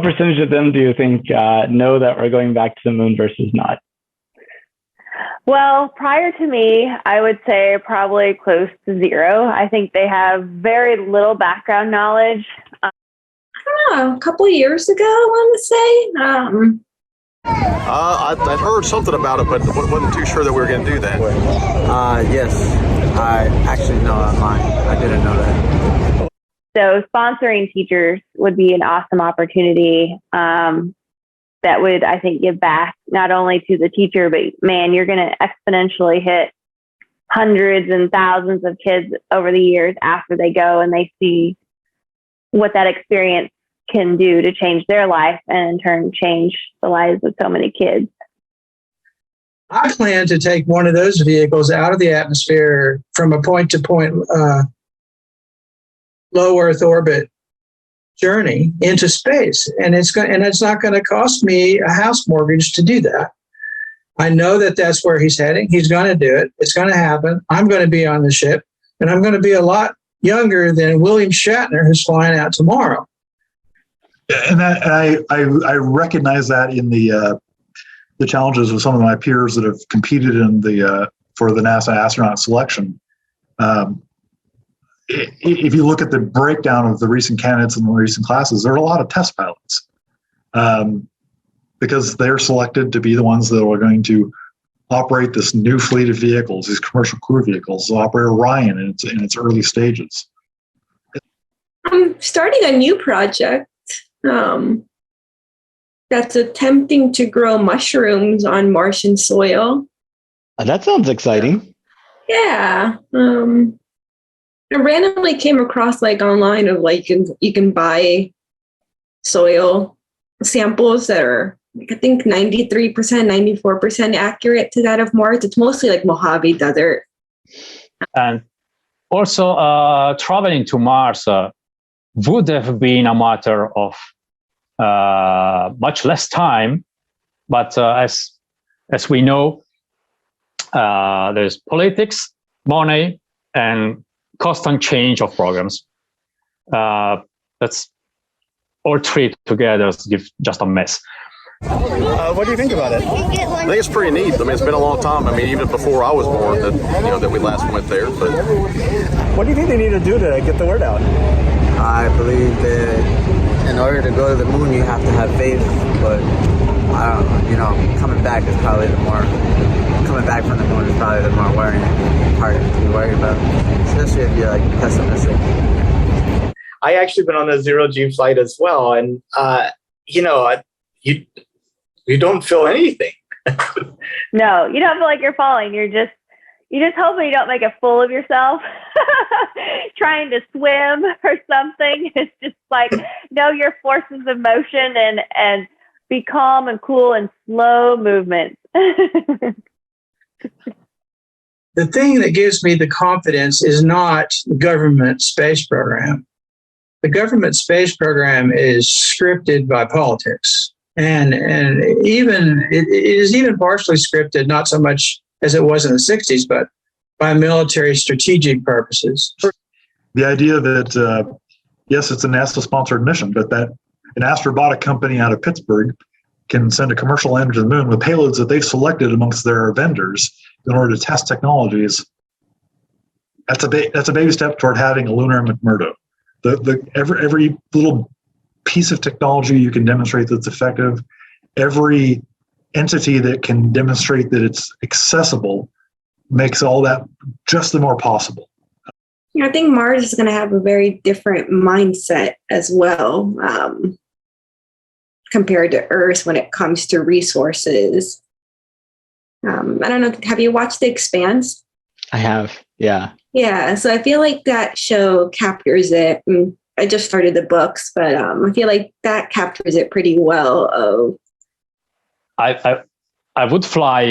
percentage of them do you think know that we're going back to the moon versus not? Well, prior to me, I would say probably close to zero. I think they have very little background knowledge. I don't know, a couple of years ago, I want to say. I'd heard something about it, but wasn't too sure that we were going to do that. Yes, I actually know online. I didn't know that. So sponsoring teachers would be an awesome opportunity that would, I think, give back not only to the teacher, but man, you're going to exponentially hit hundreds and thousands of kids over the years after they go and they see what that experience can do to change their life and in turn change the lives of so many kids. I plan to take one of those vehicles out of the atmosphere from a point-to-point low Earth orbit journey into space, and it's not going to cost me a house mortgage to do that. I know that that's where he's heading. He's going to do it. It's going to happen. I'm going to be on the ship, and I'm going to be a lot younger than William Shatner, who's flying out tomorrow. And I recognize that in the challenges of some of my peers that have competed in for the NASA astronaut selection. If you look at the breakdown of the recent candidates in the recent classes, there are a lot of test pilots because they're selected to be the ones that are going to operate this new fleet of vehicles, these commercial crew vehicles, operate Orion in its early stages. I'm starting a new project that's attempting to grow mushrooms on Martian soil. That sounds exciting. Yeah. I randomly came across online of you can buy soil samples that are I think 93%, 94% accurate to that of Mars. It's mostly Mojave Desert. And also traveling to Mars would have been a matter of much less time, but as we know, there's politics, money, and constant change of programs. That's all three together give just a mess. What do you think about it? I think it's pretty neat. I mean, it's been a long time. I mean, even before I was born, that we last went there. But what do you think they need to do to get the word out? I believe that in order to go to the moon, you have to have faith. But coming back from the moon is probably the more worrying part to be worried about, especially if you're pessimistic. I actually been on a zero-G flight as well, and you don't feel anything. No, you don't feel like you're falling. You're just hoping you don't make a fool of yourself trying to swim or something. It's just know your forces of motion and be calm and cool and slow movements. The thing that gives me the confidence is not the government space program. The government space program is scripted by politics. And even it is even partially scripted, not so much as it was in the 60s, but by military strategic purposes. The idea that, yes, it's a NASA-sponsored mission, but that an astrobotic company out of Pittsburgh can send a commercial lander to the moon with payloads that they've selected amongst their vendors in order to test technologies, that's a baby step toward having a lunar McMurdo. Every little piece of technology you can demonstrate that's effective, every entity that can demonstrate that it's accessible makes all that just the more possible. I think Mars is going to have a very different mindset as well compared to Earth when it comes to resources. I don't know, have you watched The Expanse? I have, yeah. Yeah, so I feel like that show captures it. I just started the books, but I feel like that captures it pretty well. I would fly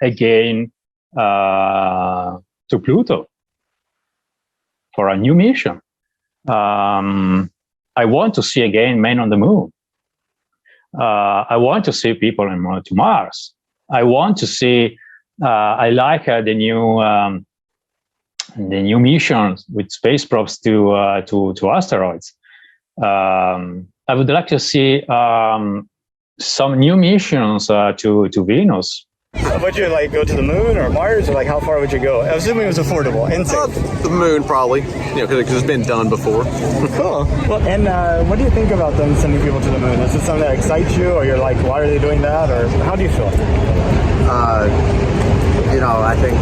again to Pluto for a new mission. I want to see again men on the moon. I want to see people to Mars. I want to see. I like the new missions with space probes to asteroids. I would like to see some new missions to Venus. Would you like go to the moon or Mars, or like how far would you go? Assuming it was affordable and safe. The moon, probably. Because it's been done before. Cool. Well, and what do you think about them sending people to the moon? Is it something that excites you, or you're like, why are they doing that, or how do you feel? I think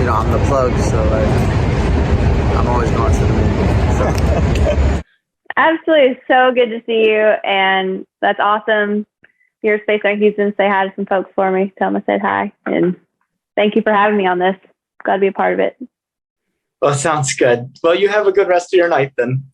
I'm the plug, so I'm always going to the moon. So. Absolutely. So good to see you. And that's awesome. You're Space Star Houston. Say hi to some folks for me. Tell them I said hi. And thank you for having me on this. Glad to be a part of it. Well, sounds good. Well, you have a good rest of your night then.